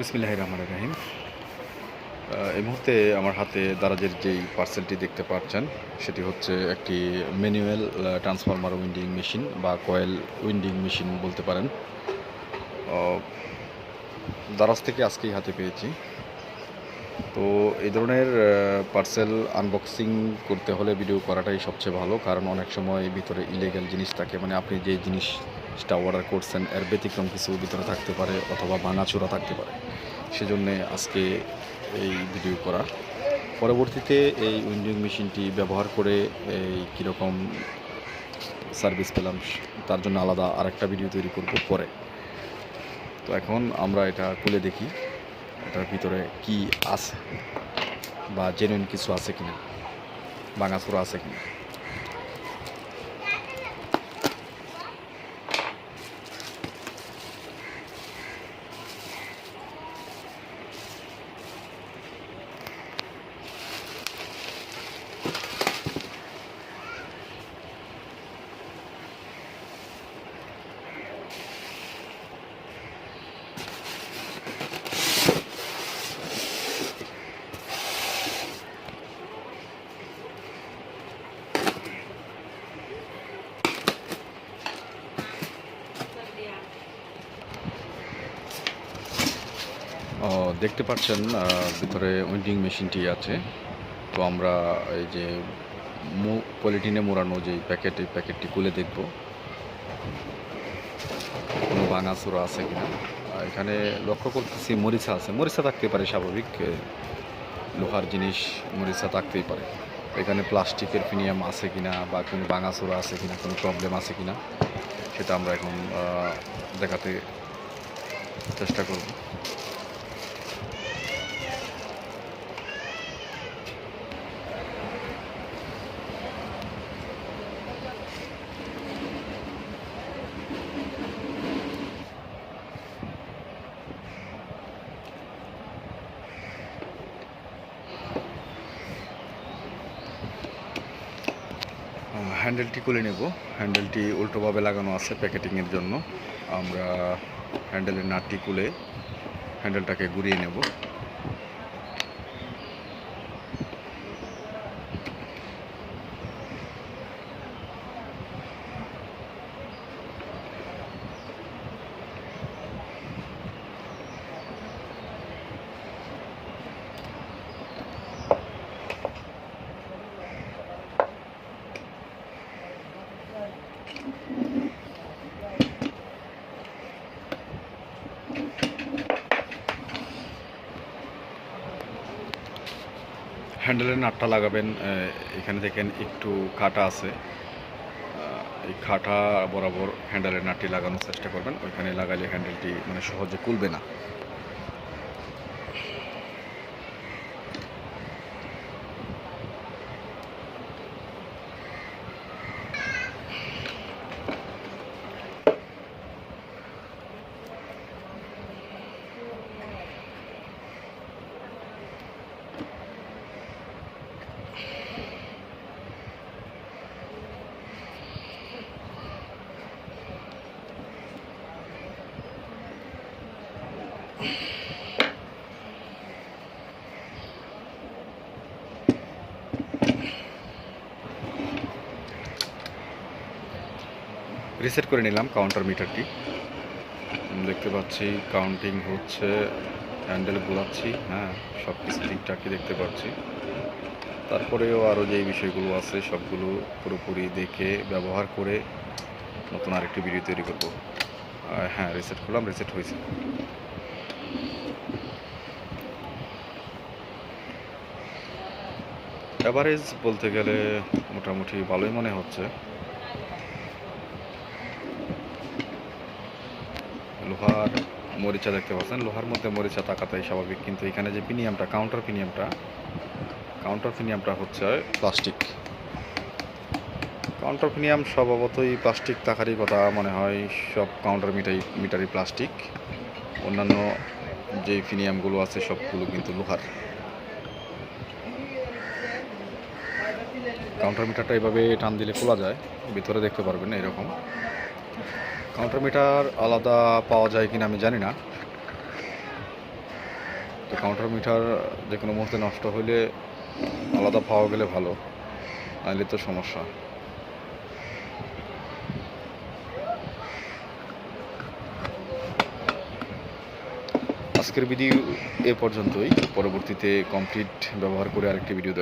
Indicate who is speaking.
Speaker 1: বিসমিল্লাহির রহমানির রহিম। এই মুহূর্তে আমার হাতে দারাজের যেই পার্সেলটি দেখতে পাচ্ছেন সেটি হচ্ছে একটি ম্যানুয়াল ট্রান্সফরমার উইন্ডিং মেশিন বা কয়েল উইন্ডিং মেশিন বলতে পারেন। দারাজ থেকে আজকেই হাতে পেয়েছি। তো এই ধরনের পার্সেল আনবক্সিং করতে হলে ভিডিও করাটাই সবচেয়ে ভালো, কারণ অনেক সময় ভিতরে ইলিগাল জিনিস থাকে, মানে আপনি যে জিনিসটা অর্ডার করছেন এর ব্যতিক্রম কিছু ভিতরে থাকতে পারে অথবা ভাঙাচোরা থাকতে পারে। সেজন্যে আজকে এই ভিডিও করা। পরবর্তীতে এই উইন্ডিং মেশিনটি ব্যবহার করে এই কীরকম সার্ভিস পেলাম তার জন্য আলাদা আরেকটা ভিডিও তৈরি করব পরে। তো এখন আমরা এটা খুলে দেখি এটার ভিতরে কি আছে বা জেনুইন কিছু আছে কিনা, ভাঙাচোরা আছে কিনা। দেখতে পাচ্ছেন ভিতরে উইন্ডিং মেশিনটি আছে। তো আমরা এই যে পলিথিনে মোড়ানো যে প্যাকেটটি খুলে দেখব কোনো ভাঙাচোরা আছে কিনা। এখানে লক্ষ্য করতেছি মরিচা আছে, মরিচা থাকতে পারে, স্বাভাবিক লোহার জিনিস মরিচা থাকতেই পারে। এখানে প্লাস্টিকের ফিনিয়াম আছে কিনা বা কোনো ভাঙাচোরা আছে কিনা, কোনো প্রবলেম আছে কিনা সেটা আমরা এখন দেখাতে চেষ্টা করব। হ্যান্ডেলটি খুলে নেব। হ্যান্ডেলটি উল্টোভাবে লাগানো আছে প্যাকেটিংয়ের জন্য। আমরা হ্যান্ডেলের নাটটি খুলে হ্যান্ডেলটাকে ঘুরিয়ে নেব। হ্যান্ডেলের নাটটা লাগাবেন, এখানে দেখেন একটু কাটা আছে, এই কাটা বরাবর হ্যান্ডেলের নাটটি লাগানোর চেষ্টা করবেন। ওইখানে লাগালে হ্যান্ডেলটি মানে সহজে খুলবে না। রিসেট করে নিলাম কাউন্টার মিটারটি। দেখতে পাচ্ছি কাউন্টিং হচ্ছে, হ্যান্ডেল ঘোরাচ্ছি, হ্যাঁ সব কিছু ঠিকঠাকই দেখতে পাচ্ছি। তারপরেও আরও যেই বিষয়গুলো আছে সবগুলো পুরোপুরি দেখে ব্যবহার করে নতুন আরেকটি ভিডিও তৈরি করব। হ্যাঁ, রিসেট করলাম, রিসেট হয়েছে। অ্যাভারেজ বলতে গেলে মোটামুটি ভালোই মনে হচ্ছে। লোহার মরিচা দেখতে পাচ্ছেন, লোহার মধ্যে মরিচা থাকাটাই স্বাভাবিক, কিন্তু এখানে যে পিনিয়ামটা, কাউন্টার পিনিয়ামটা হচ্ছে প্লাস্টিক। কাউন্টার পিনিয়াম স্বভাবতই প্লাস্টিক থাকারই কথা মনে হয়, সব কাউন্টার মিটারই প্লাস্টিক। অন্যান্য যে পিনিয়ামগুলো আছে সবগুলো কিন্তু লোহার। কাউন্টার মিটারটা এভাবে টান দিলে খোলা যায়, ভিতরে দেখতে পারবেন এরকম। কাউন্টার মিটার আলাদা পাওয়া যায় কিনা আমি জানি না, তো কাউন্টার মিটার যে কোনো মুহূর্তে নষ্ট হলে আলাদা পাওয়া গেলে ভালো, নাহলে তো সমস্যা। আজকের ভিডিও এ পর্যন্তই। পরবর্তীতে কমপ্লিট ব্যবহার করে আরেকটি ভিডিও দেব।